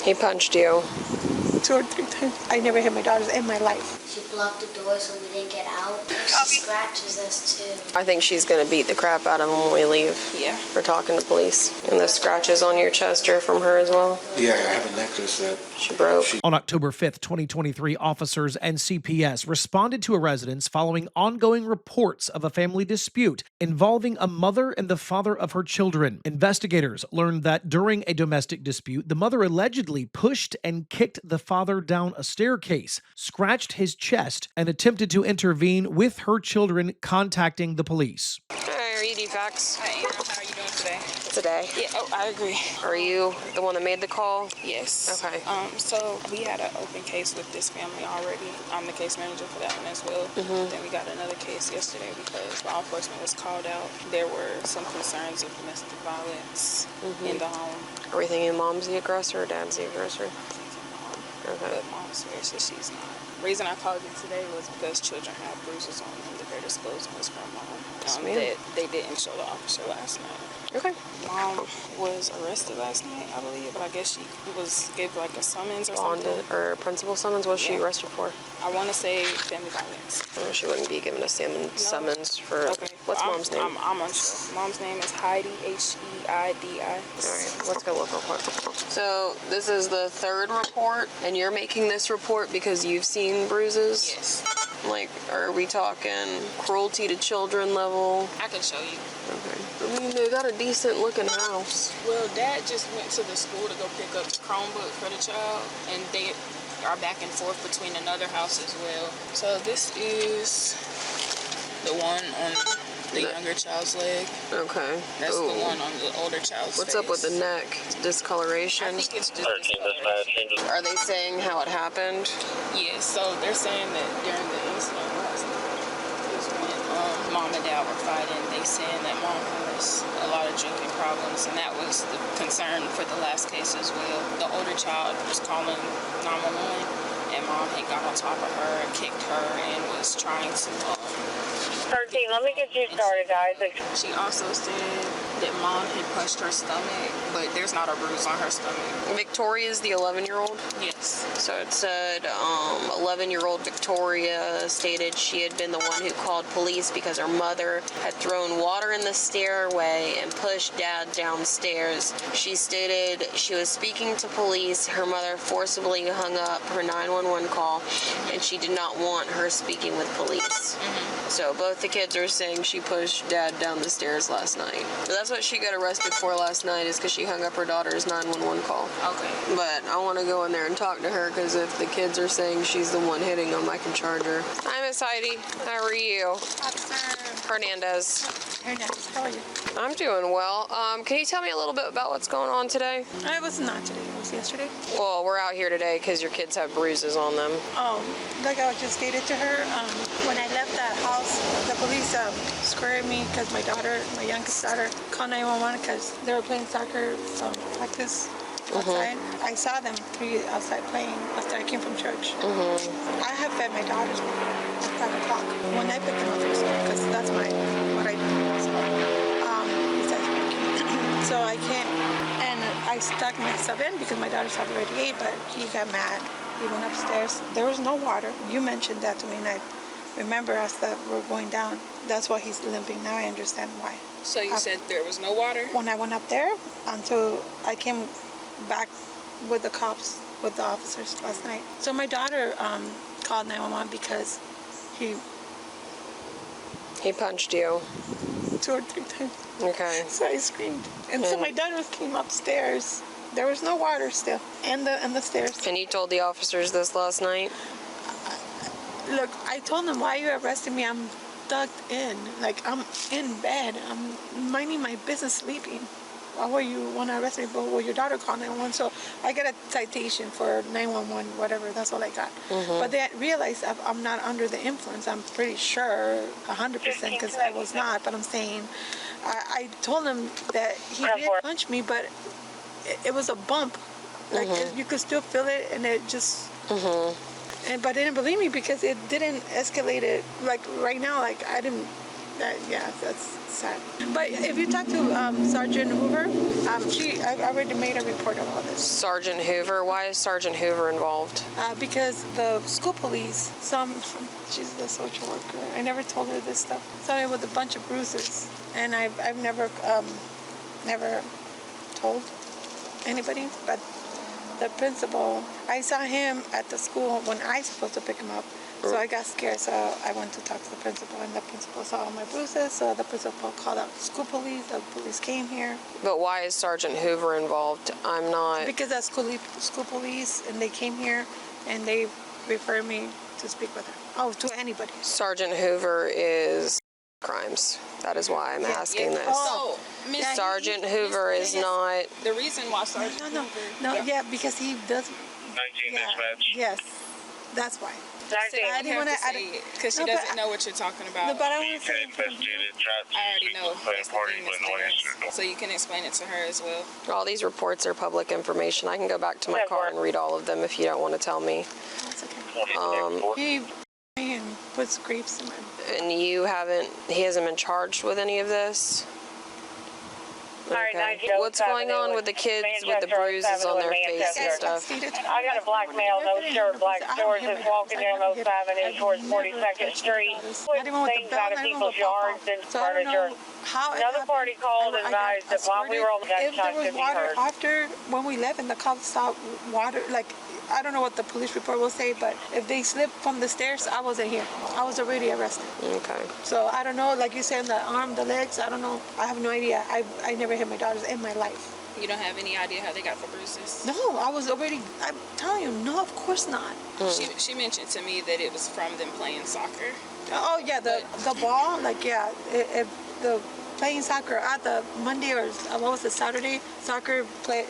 He punched you? 2 or 3 times. I never hit my daughters in my life. She blocked the door so we didn't get out. She scratches us too. I think she's going to beat the crap out of him when we leave. Yeah. For talking to police. And the scratches on your chest are from her as well? Yeah, I have a necklace that she broke. On October 5th, 2023, officers and CPS responded to a residence following ongoing reports of a family dispute involving a mother and the father of her children. Investigators learned that during a domestic dispute, the mother allegedly pushed and kicked the father down a staircase, scratched his chest, and attempted to intervene with her children, contacting the police. Hey, are you DFAX? I am. How are you doing today? Today? Yeah, oh, I agree. Are you the one that made the call? Yes. Okay. So we had an open case with this family already. I'm the case manager for that one as well. Then we got another case yesterday because law enforcement was called out. There were some concerns of domestic violence in the home. Are we thinking mom's the aggressor or dad's the aggressor? Okay. But mom swears that she's not. The reason I called you today was because children have bruises on them that they're disclosing was from mom. That they didn't show the officer last night. Okay. Mom was arrested last night, I believe, but I guess she was gave like a summons or something. Or principal summons? What's she arrested for? I want to say family violence. She wouldn't be given a summons for... Okay. What's mom's name? I'm unsure. Mom's name is Heidi, H-E-I-D-I. All right, let's go look real quick. So this is the 3rd report, and you're making this report because you've seen bruises? Yes. Like, are we talking cruelty to children level? I can show you. Okay. I mean, they got a decent looking house. Well, Dad just went to the school to go pick up the Chromebook for the child, and they are back and forth between another house as well. So this is the one on the younger child's leg. Okay. That's the one on the older child's What's face. up with the neck? Discoloration? I think it's just discoloration. Are they saying how it happened? Yes, so they're saying that during the incident last night is when mom and dad were fighting. They saying that mom has a lot of drinking problems, and that was the concern for the last case as well. The older child was calling 911, and mom had got on top of her and kicked her and was trying to 13, let me get you started, guys. She also said that mom had punched her stomach, but there's not a bruise on her stomach. Victoria's the 11-year-old? Yes. So it said 11-year-old Victoria stated she had been the one who called police because her mother had thrown water in the stairway and pushed dad downstairs. She stated she was speaking to police. Her mother forcibly hung up her 911 call, and she did not want her speaking with police. So both the kids are saying she pushed dad down the stairs last night. But that's what she got arrested for last night, is because she hung up her daughter's 911 call. Okay. But I want to go in there and talk to her, because if the kids are saying she's the one hitting them, I can charge her. Hi, Miss Heidi. How are you? Hernandez. Hernandez, how are you? I'm doing well. Can you tell me a little bit about what's going on today? I was not today. It was yesterday. Well, we're out here today because your kids have bruises on them. Like I just stated to her, when I left that house, the police squared me because my daughter, my youngest daughter, called 911 because they were playing soccer practice outside. I saw them 3 outside playing after I came from church. I have fed my daughters at 5 o'clock when I pick them up from school, because that's what I do. Besides working. So I can't, and I stuck myself in because my daughters have already ate, but he got mad. He went upstairs. There was no water. You mentioned that to me, and I remember as that we're going down. That's why he's limping. Now I understand why. So you said there was no water? When I went up there, until I came back with the cops, with the officers last night. So my daughter called 911 because he punched you 2 or 3 times. Okay. So I screamed, and so my daughter came upstairs. There was no water still, and the stairs. And you told the officers this last night? Look, I told them, why are you arresting me? I'm tucked in, like I'm in bed. I'm minding my business, sleeping. Why would you want to arrest me? Well, your daughter called 911, so I got a citation for 911, whatever. That's all I got. But they realized I'm not under the influence. I'm pretty sure, 100%, because I was not. But I'm saying, I told them that he did punch me, but it was a bump. Like you could still feel it, and it just. But they didn't believe me because it didn't escalate it. Like right now, like I didn't That's sad. But if you talk to Sergeant Hoover, I already made a report of all this. Sergeant Hoover? Why is Sergeant Hoover involved? Because the school police, she's the social worker. I never told her this stuff. Saw me with a bunch of bruises, and I've never told anybody. But the principal, I saw him at the school when I was supposed to pick him up. So I got scared, so I went to talk to the principal, and the principal saw all my bruises, so the principal called out the school police. The police came here. But why is Sergeant Hoover involved? I'm not... Because that's school police, and they came here, and they referred me to speak with her. Oh, to anybody. Sergeant Hoover is crimes. That is why I'm asking this. Oh. So, Sergeant Hoover is not... the reason why Sergeant No, because he does... 19 dispatch. Yes, that's why. I didn't want to say it because she doesn't know what you're talking about. No, but I want to say... I already know. That's the thing that's there. So you can explain it to her as well. All these reports are public information. I can go back to my car and read all of them if you don't want to tell me. That's okay. He puts grapes in my... And he hasn't been charged with any of this? Okay. What's going on with the kids with the bruises on their face and stuff? I got a black male, no shirt, black shorts, that's walking down Oak Avenue towards 42nd Street. Putting things out of people's yards and furniture. Another party called and advised that while we were on the gunshot could be heard. After, when we left and the cops saw water, like, I don't know what the police report will say, but if they slipped from the stairs, I wasn't here. I was already arrested. Okay. So I don't know, like you said, the arm, the legs, I don't know. I have no idea. I never hit my daughters in my life. You don't have any idea how they got the bruises? No, I was already, I'm telling you, no, of course not. She mentioned to me that it was from them playing soccer. Oh, yeah, the ball, like, yeah, if the playing soccer at the Monday or what was it, Saturday, soccer play,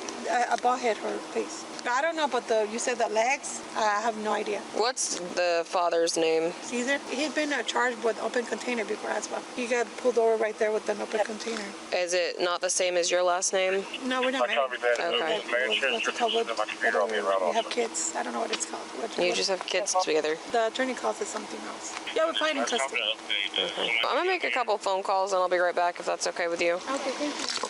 a ball hit her face. I don't know, but you said the legs, I have no idea. What's the father's name? Caesar, he'd been charged with open container before as well. He got pulled over right there with an open container. Is it not the same as your last name? No, we're not married. Okay. What's it called? We have kids. I don't know what it's called. You just have kids together. The attorney calls it something else. Yeah, we're fine in custody. Okay. I'm going to make a couple phone calls and I'll be right back if that's okay with you. Okay, thank you.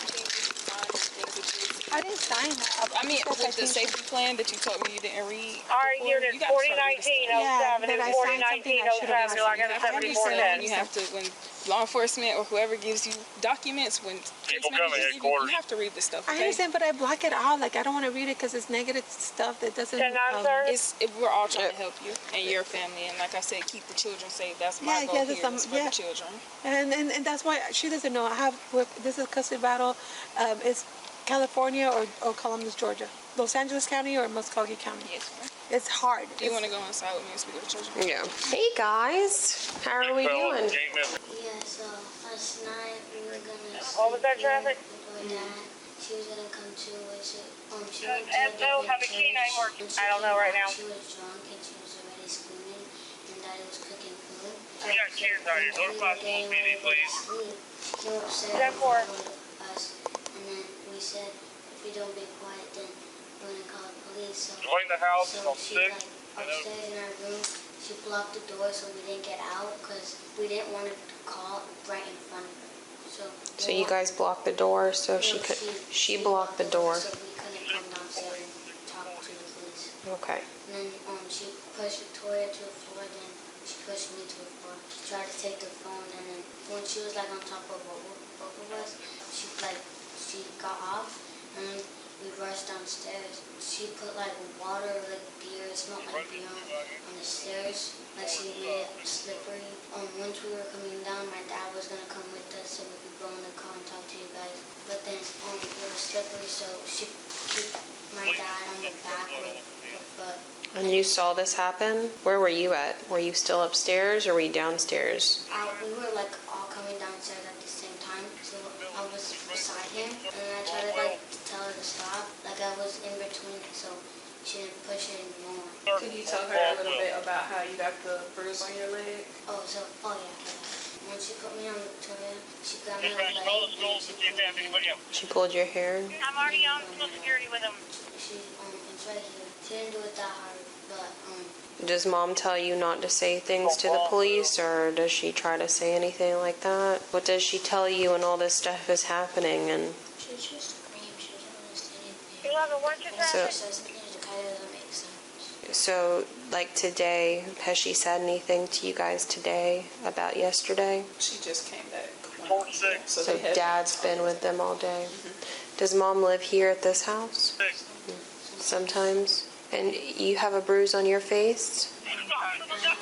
I didn't sign that. I mean, with the safety plan that you told me you didn't read. Alright, unit 4019-07 and 4019-07, I got a 7410. You have to, when law enforcement or whoever gives you documents, when People come in headquarters. you have to read the stuff. I Okay? understand, but I block it out. Like, I don't want to read it because it's negative stuff that doesn't... 10-9, sir? We're all trying to help you and your family, and like I said, keep the children safe. That's my goal here, is for the children. And that's why she doesn't know. This is a custody battle. It's California or Columbus, Georgia. Los Angeles County or Muskogee County. Yes, ma'am. It's hard. Do you want to go inside with me and speak with the children? Yeah. Hey guys, how are we doing? Yeah, so last night we were gonna... What was that traffic? With my dad. She was gonna come to she went to How the key name work? I don't know right now. She was drunk and she was already screaming, and Daddy was cooking food. We got kids out here. Notify school PD, please. They were upset Ten four. with us, and then we said, if we don't be quiet, then we're gonna call the police. So, Join the house so on she 6. like upstairs in our room, she blocked the door so we didn't get out because we didn't want to call right in front of her. So you guys blocked the door so she blocked the door. So we couldn't come downstairs and talk to the police. Okay. And then she pushed Victoria to the floor, then she pushed me to the floor. She tried to take the phone, and then when she was like on top of both of us, she got off, and then we rushed downstairs. She put like water, like beer, it smelled like beer on the stairs. Like she made it slippery. Once we were coming down, my dad was gonna come with us so we could go in the car and talk to you guys. But then it was slippery, so she kicked my dad on the back with her foot. And you saw this happen? Where were you at? Were you still upstairs or were you downstairs? We were like all coming downstairs at the same time, so I was beside him, and I tried to like tell her to stop. Like I was in between, so she didn't push it anymore. Could you tell her a little bit about how you got the bruise on your leg? Oh yeah. When she put me on Victoria, she grabbed my leg and she put me in. She pulled your hair? I'm already on social security with him. It's right here. She didn't do it that hard, but Does mom tell you not to say things to the police, or does she try to say anything like that? What does she tell you when all this stuff is happening? And She just screamed. She doesn't want to say anything. 11, what's your She traffic? says something that kind of doesn't make sense. so, like today, has she said anything to you guys today about yesterday? She just came back. 46. So they had- dad's been with them all day. Does mom live here at this house? Sometimes. And you have a bruise on your face?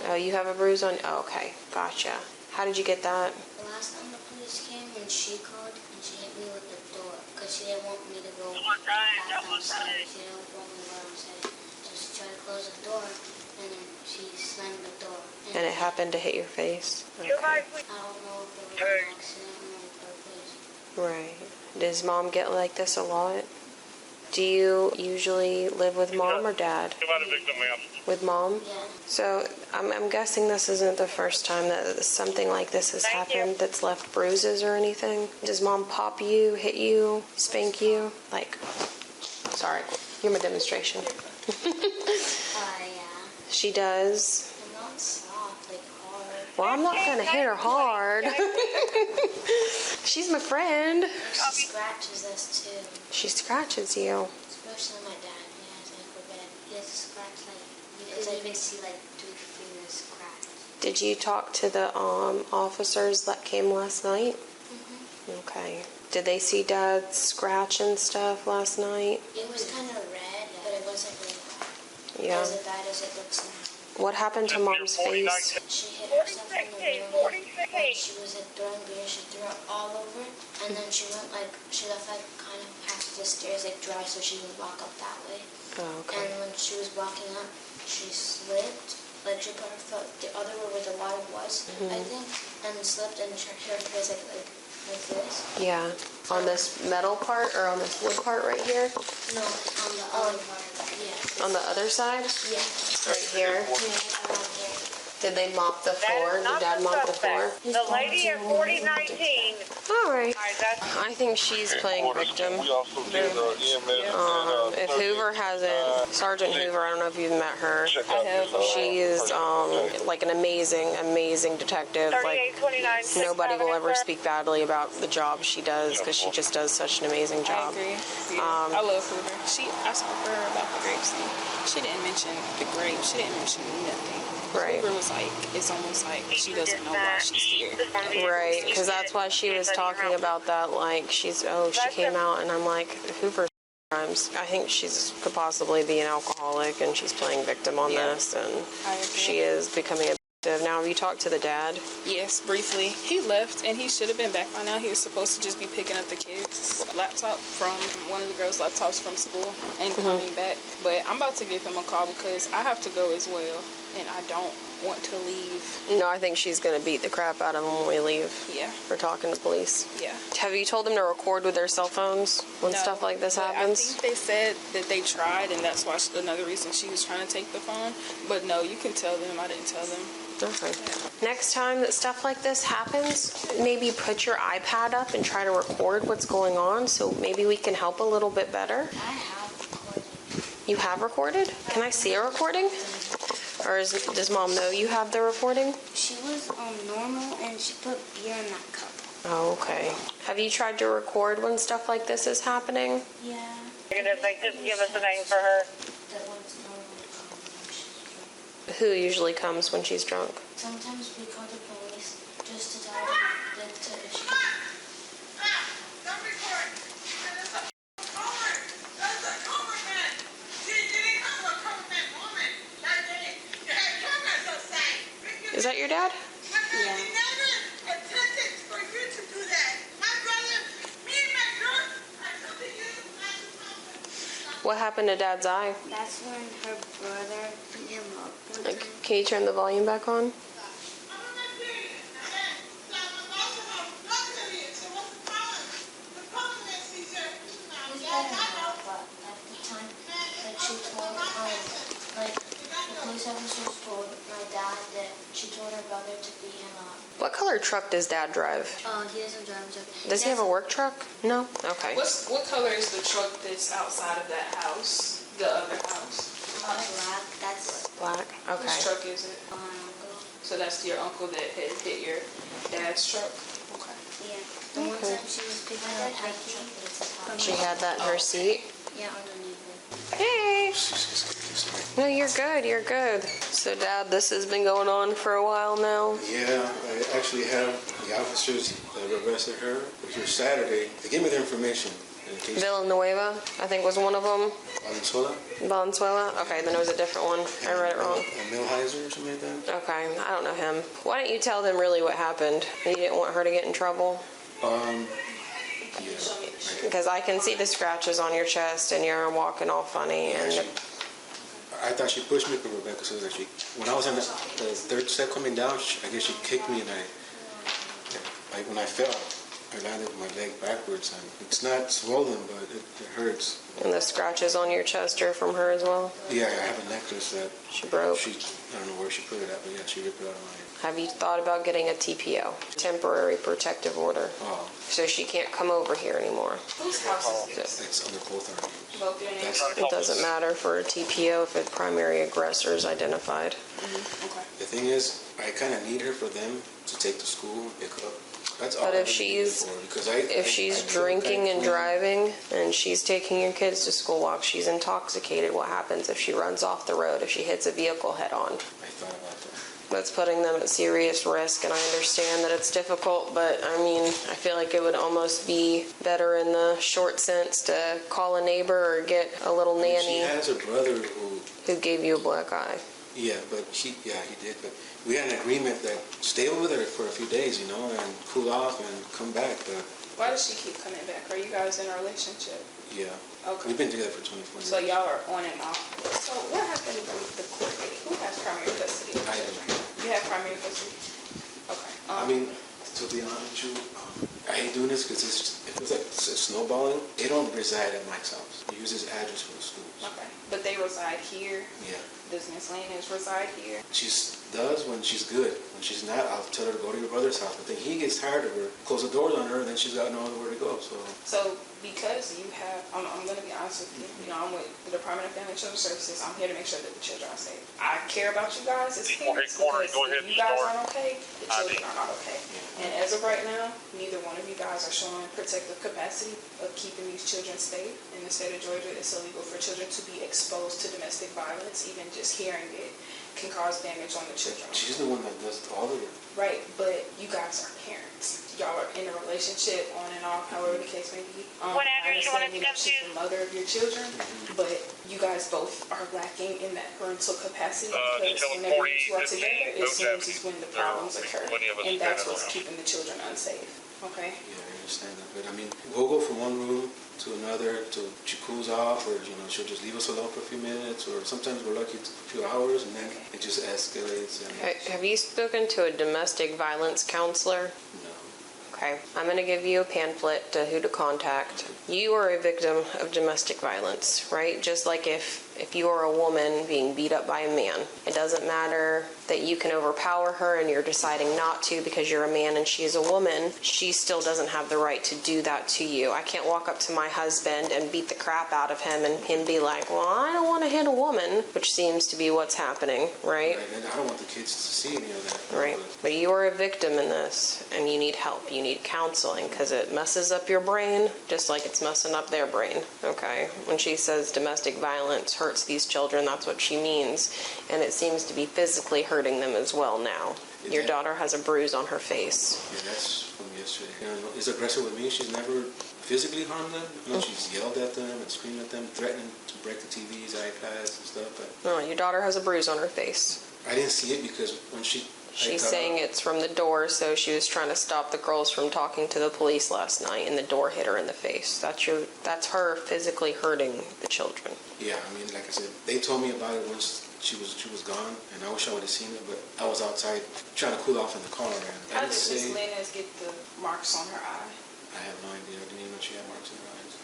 Oh, you have a bruise on... Oh, okay, gotcha. How did you get that? The last time the police came, and she called, and she hit me with the door, because she didn't want me to go back downstairs. She didn't want me to go downstairs. So she tried to close the door, and then she slammed the door. And it happened to hit your face? Okay. I don't know if it was an accident or on purpose. Right. Does mom get like this a lot? Do you usually live with mom or dad? About a victim, ma'am. With mom? Yeah. So I'm guessing this isn't the first time that something like this has happened that's left bruises or anything. Does mom pop you, hit you, spank you? Like, sorry, you're my demonstration. Yeah. She does. I'm not soft, like hard. Well, I'm not gonna hit her hard. She's my friend. She scratches us too. She scratches you. Especially my dad. He has like a bad. He has a scratch like you can even see like 3 fingers cracked. Did you talk to the officers that came last night? Okay. Did they see Dad scratch and stuff last night? It was kind of red, but it wasn't really bad. Yeah. As bad as it looks now. What happened to Mom's face? She hit herself in the room, and she was like throwing beer. She threw it all over it, and then she went like she left like kind of past the stairs like dry, so she would walk up that way. Oh, okay. And when she was walking up, she slipped. Like she put her foot the other way where the water was, I think, and slipped, and her face like this. Yeah. On this metal part or on this wood part right here? No, on the other part. Yeah. On the other side? Yeah. Right here? Yeah, around here. Did they mop the floor? Did Dad mop the floor? The lady at 4019. All right. That's I think she's playing victim. We also did EMS. If Hoover hasn't, Sergeant Hoover, I don't know if you've met her. I have. She is like an amazing detective. Like 3829. nobody will ever speak badly about the job she does because she just does such an amazing I job. agree. Yeah. I love Hoover. I spoke to her about the grapes thing. She didn't mention the grapes. She didn't mention nothing. Right. Hoover was like, it's almost like she doesn't know why she's here. Right, because that's why she was talking about that. Like she came out, and I'm like, Hoover. Times. I think could possibly be an alcoholic, and she's playing victim on this, and I agree. she is becoming a victim. Now, have you talked to the dad? Yes, briefly. He left, and he should have been back by now. He was supposed to just be picking up the kids' laptop from one of the girls' laptops from school and coming back. But I'm about to give him a call because I have to go as well, and I don't want to leave. No, I think she's going to beat the crap out of him when we leave. Yeah. For talking to police. Yeah. Have you told them to record with their cell phones when No, stuff like this but happens? I think they said that they tried, and that's why another reason she was trying to take the phone. But no, you can tell them. I didn't tell them. Okay. Next time that stuff like this happens, maybe put your iPad up and try to record what's going on, so maybe we can help a little bit better. I have recorded. You have recorded? Can I see a recording? Or does Mom know you have the recording? She was normal, and she put beer in that cup. Oh, okay. Have you tried to record when stuff like this is happening? Yeah. If they just give us a name for her. That one's normal when she's drunk. Who usually comes when she's drunk? Sometimes we call the police just to tell them that she. Don't record. That's a cover. That's a cover man. She didn't come to a cover man moment that day. You had cameras outside. Is that your dad? Yeah. We never intended for you to do that. My brother, me and my girl, I come to you. What happened to Dad's eye? That's when her brother beat him up. Like, can you turn the volume back on? I'm not serious. And then, so both of them looked at me and said, what's the problem? The problem is, he said, He's yeah, better I now, know. but at the time, like she told, like the police officers told my dad that she told her brother to beat him up. What color truck does Dad drive? He doesn't drive a truck. Does he have a work truck? No? Okay. What color is the truck that's outside of that house? The other house? Black. That's Black? Okay. that's your uncle that had hit your dad's truck? Okay. Yeah. The one time she was picking up hiking. She had that in her seat. Yeah, underneath it. Hey. No, you're good. You're good. So, Dad, this has been going on for a while now. Yeah, I actually have the officers that arrested her. It was Saturday. They gave me their information. Villanueva, I think, was one of them. Valenzuela? Valenzuela? Okay, then it was a different one. I read it wrong. Milheiser or something like that? Okay, I don't know him. Why don't you tell them really what happened? You didn't want her to get in trouble? Yeah. Because I can see the scratches on your chest and you're walking all funny. And I thought she pushed me, but Rebecca says that when I was on the third step coming down, I guess she kicked me, and when I fell, I landed with my leg backwards, and it's not swollen, but it hurts. And the scratches on your chest are from her as well? Yeah, I have a necklace that she broke. I don't know where she put it at, but yeah, she ripped it out of my head. Have you thought about getting a TPO, temporary protective order? Oh. So she can't come over here anymore. Whose house is this? It's under both our names. Both your names? It doesn't matter for a TPO if a primary aggressor is identified. Okay. The thing is, I kind of need her for them to take to school and pick up. That's all. But if she's drinking and driving and she's taking your kids to school while she's intoxicated, what happens if she runs off the road, if she hits a vehicle head on? I thought about that. That's putting them at serious risk, and I understand that it's difficult, but I mean, I feel like it would almost be better in the short sense to call a neighbor or get a little nanny. She has a brother who gave you a black eye. Yeah, but he did. But we had an agreement that stay over there for a few days, and cool off and come back. But why does she keep coming back? Are you guys in a relationship? Yeah. Okay. We've been together for 24 years. So y'all are on and off. So what happened with the court date? Who has primary custody? I do. You have primary custody? Okay. I mean, to be honest with you, I hate doing this because it feels like it's snowballing. They don't reside at Mike's house. He uses address for the schools. Okay. But they reside here? Yeah. Does Miss Lanez reside here? She does when she's good. When she's not, I'll tell her to go to your brother's house. But then he gets tired of her, close the doors on her, and then she's got nowhere to go. So because you have, I'm going to be honest with you. I'm with the Department of Family and Children Services. I'm here to make sure that the children are safe. I care about you guys as parents because if you guys aren't okay, the children are not okay. And as of right now, neither one of you guys are showing protective capacity of keeping these children safe. In the state of Georgia, it's illegal for children to be exposed to domestic violence. Even just hearing it can cause damage on the children. She's the one that does all of it. Right, but you guys are parents. Y'all are in a relationship on and off, however the case may be. What address you want to come she's the mother of your children, but you guys both are lacking in that parental capacity because whenever you two are together, it seems is when the problems occur, and that's what's keeping the children unsafe. Okay? Yeah, I understand that, but I mean, we'll go from one room to another till she cools off, or she'll just leave us alone for a few minutes, or sometimes we're lucky a few hours, and then it just escalates. Have you spoken to a domestic violence counselor? No. Okay, I'm going to give you a pamphlet to who to contact. You are a victim of domestic violence, right? Just like if you are a woman being beat up by a man, it doesn't matter that you can overpower her and you're deciding not to because you're a man and she's a woman. She still doesn't have the right to do that to you. I can't walk up to my husband and beat the crap out of him and him be like, well, I don't want to hit a woman, which seems to be what's happening, right? And I don't want the kids to see any of that. Right. But you are a victim in this and you need help. You need counseling because it messes up your brain just like it's messing up their brain, okay? When she says domestic violence hurts these children, that's what she means. And it seems to be physically hurting them as well now. Your daughter has a bruise on her face. Yeah, that's from yesterday. Is aggressive with me. She's never physically harmed them. She's yelled at them and screamed at them, threatening to break the TVs, iPads, and stuff. But no, your daughter has a bruise on her face. I didn't see it because when she's saying it's from the door, so she was trying to stop the girls from talking to the police last night, and the door hit her in the face. That's her physically hurting the children. Yeah, I mean, like I said, they told me about it once she was gone, and I wish I would have seen it, but I was outside trying to cool off in the car. And how did Miss Lanez get the marks on her eye? I have no idea. I didn't even know she had marks on her eyes.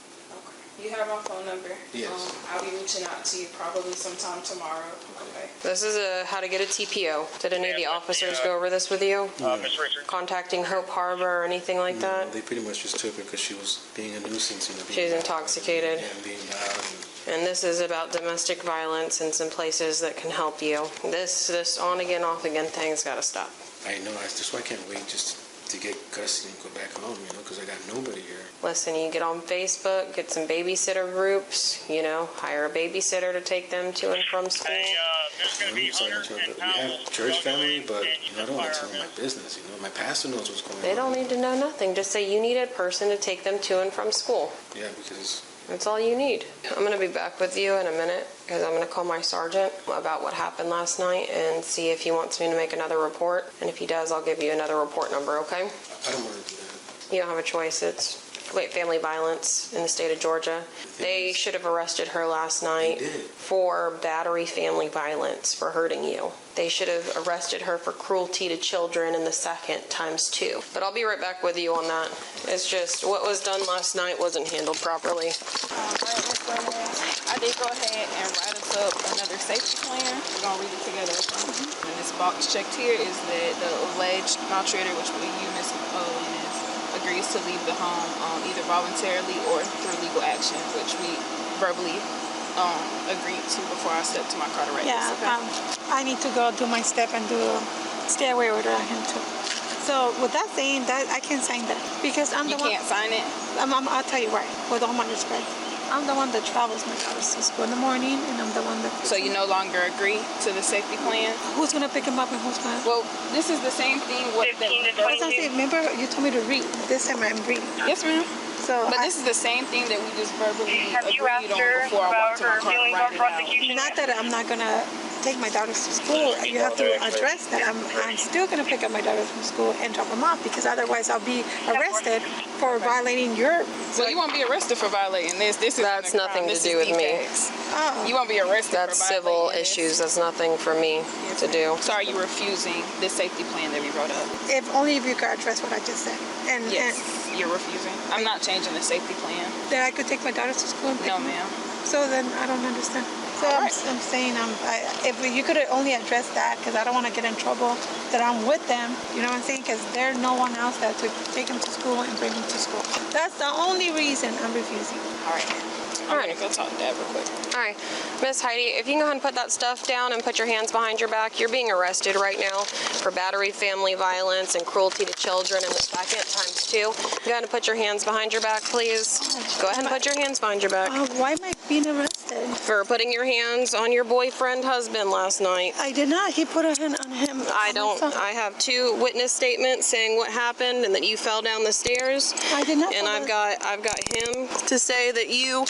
You have my phone number. Yes. I'll be reaching out to you probably sometime tomorrow. Okay. This is how to get a TPO. Did any of the officers go over this with you? Miss Richard. Contacting Hope Harbor or anything like that? They pretty much just took her because she was being a nuisance. She's intoxicated. And being loud. And this is about domestic violence and some places that can help you. This on again, off again thing's got to stop. I know. That's why I can't wait just to get custody and go back home, because I got nobody here. Listen, you get on Facebook, get some babysitter groups, hire a babysitter to take them to and from school. Hey, there's going to be We have church family, but I don't want to tell them my business. My pastor knows what's going on. They don't need to know nothing. Just say you need a person to take them to and from school. Yeah, because That's all you need. I'm going to be back with you in a minute because I'm going to call my sergeant about what happened last night and see if he wants me to make another report. And if he does, I'll give you another report number, okay? I don't want to do that. You don't have a choice. It's family violence in the state of Georgia. They should have arrested her last night for battery family violence, for hurting you. They should have arrested her for cruelty to children in the second ×2. But I'll be right back with you on that. It's just what was done last night wasn't handled properly. I did go ahead and write us up another safety plan. We're going to read it together. And this box checked here is that the alleged maltreator, which will be you, Ms. agrees to leave the home either voluntarily or through legal action, which we verbally agreed to before I stepped to my car to write Yeah, this. Okay? I need to go do my step and do a stay away order on him too. So with that saying, that I can't sign that because I'm the one. You can't sign it? I'll tell you why. With all my respect, I'm the one that travels my daughters to school in the morning, and I'm the one that. So you no longer agree to the safety plan? Who's gonna pick him up and who's gonna? Well, this is the same thing. What 15 to 22. Remember, you told me to read. This time I'm reading. Yes, ma'am. So But this is the same thing that we just verbally Have you agreed asked on her before I about walked to my her car to feelings write on it out. prosecution? not that I'm not gonna take my daughters to school. You have to address that. I'm still gonna pick up my daughters from school and drop them off because otherwise I'll be arrested for violating your. Well, you won't be arrested for violating this. This is That's nothing to do with me. You won't be arrested That's for civil violating this. issues. That's nothing for me to do. So are you refusing the safety plan that we wrote up? If only if you could address what I just said. And Yes, you're refusing. I'm not changing the safety plan. then I could take my daughters to school. And pick No, them up. ma'am. So then I don't understand. So I'm saying if you could only address that because I don't want to get in trouble that I'm with them. You know what I'm saying? Because there's no one else that to take them to school and bring them to school. That's the only reason I'm refusing. All right. I'm gonna go talk to Dad real quick. All right, Miss Heidi, if you can go ahead and put that stuff down and put your hands behind your back, you're being arrested right now for battery, family violence, and cruelty to children in the second ×2. Go ahead and put your hands behind your back, please. Go ahead and put your hands behind your back. Why am I being arrested? For putting your hands on your boyfriend, husband last night. I did not. He put a hand on him. I have 2 witness statements saying what happened and that you fell down the stairs. I did not. And I've got him to say that you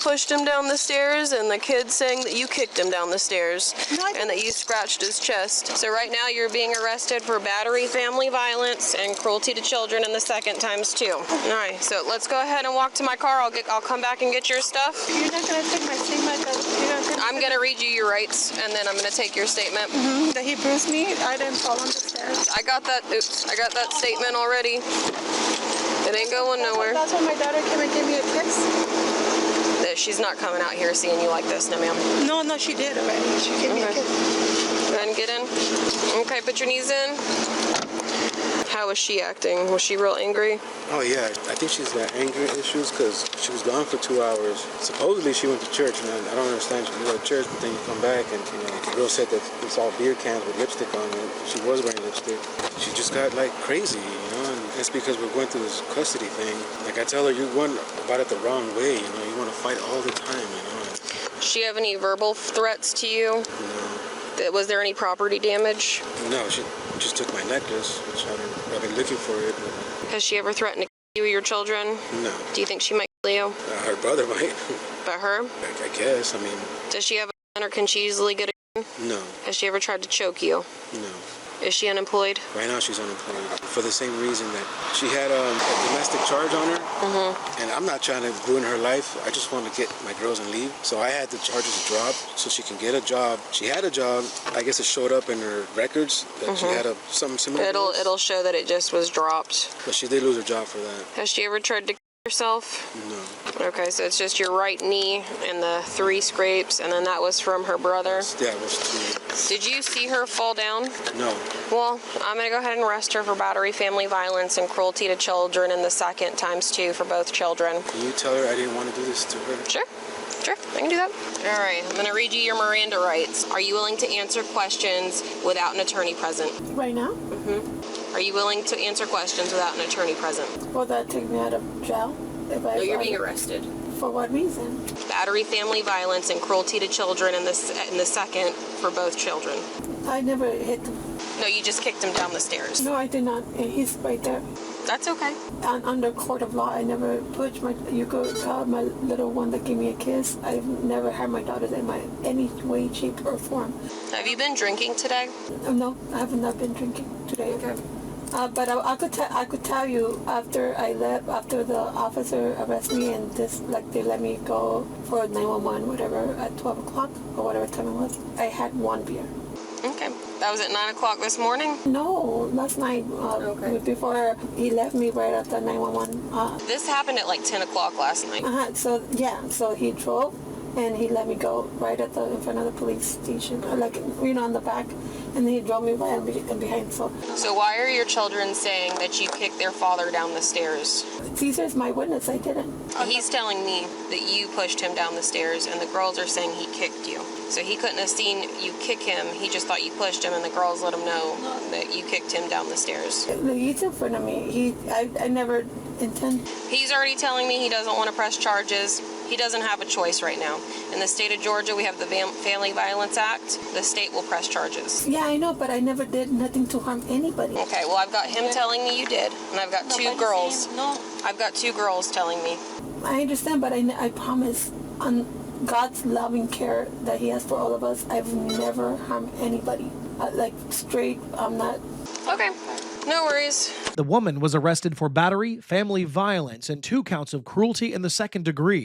pushed him down the stairs, and the kid saying that you kicked him down the stairs, and that you scratched his chest. So right now you're being arrested for battery, family violence, and cruelty to children in the second ×2. All right, so let's go ahead and walk to my car. I'll come back and get your stuff. You're not gonna take my statement. I'm gonna read you your rights, and then I'm gonna take your statement. That he bruised me. I didn't fall on the stairs. I got that. Oops, I got that statement already. It ain't going nowhere. That's when my daughter came and gave me a kiss. She's not coming out here seeing you like this, no, ma'am. No, she did already. She gave me a kiss. Go ahead and get in. Okay, put your knees in. How was she acting? Was she real angry? Oh yeah, I think she's got anger issues because she was gone for 2 hours. Supposedly she went to church, and I don't understand. You go to church, but then you come back, and the girl said that it's all beer cans with lipstick on it. She was wearing lipstick. She just got like crazy, and it's because we're going through this custody thing. Like I tell her, you're going about it the wrong way. You want to fight all the time. Does she have any verbal threats to you? No. Was there any property damage? No, she just took my necklace, which I've been looking for it. Has she ever threatened to kill you or your children? No. Do you think she might kill you? Her brother might. But her? I guess. I mean. Does she have a gun, or can she easily get a gun? No. Has she ever tried to choke you? No. Is she unemployed? Right now she's unemployed for the same reason that she had a domestic charge on her. And I'm not trying to ruin her life. I just want to get my girls and leave. So I had the charges dropped so she can get a job. She had a job. I guess it showed up in her records that she had something similar. It'll show that it just was dropped. But she did lose her job for that. Has she ever tried to kill herself? No. Okay, so it's just your right knee and the 3 scrapes, and then that was from her brother? Yeah, it was 2. Did you see her fall down? No. Well, I'm going to go ahead and arrest her for battery, family violence, and cruelty to children in the second ×2 for both children. Can you tell her I didn't want to do this to her? Sure. Sure, I can do that. All right, I'm going to read you your Miranda rights. Are you willing to answer questions without an attorney present? Right now? Are you willing to answer questions without an attorney present? Will that take me out of jail? No, you're being arrested. For what reason? Battery, family violence, and cruelty to children in the second for both children. I never hit him. No, you just kicked him down the stairs. No, I did not. He's right there. That's okay. Under court of law, I never pushed you could call my little one that gave me a kiss. I've never had my daughters in any way, shape, or form. Have you been drinking today? No, I have not been drinking today. Okay. But I could tell you after I left, after the officer arrested me and they let me go for 911, whatever, at 12 o'clock or whatever time it was, I had one beer. Okay. That was at 9 o'clock this morning? No, last night, before he left me right after 911. This happened at like 10 o'clock last night. So he drove and he let me go right in front of the police station, on the back, and he drove me right in behind. So why are your children saying that you kicked their father down the stairs? Caesar's my witness, I didn't. He's telling me that you pushed him down the stairs, and the girls are saying he kicked you. So he couldn't have seen you kick him. He just thought you pushed him, and the girls let him know that you kicked him down the stairs. He's in front of me. I never intend. He's already telling me he doesn't want to press charges. He doesn't have a choice right now. In the state of Georgia, we have the Family Violence Act. The state will press charges. Yeah, I know, but I never did nothing to harm anybody. Okay, well, I've got him telling me you did, and I've got two girls. I've got two girls telling me. I understand, but I promise on God's loving care that he has for all of us, I've never harmed anybody. Straight, I'm not. Okay, no worries. The woman was arrested for battery, family violence, and 2 counts of cruelty in the second degree.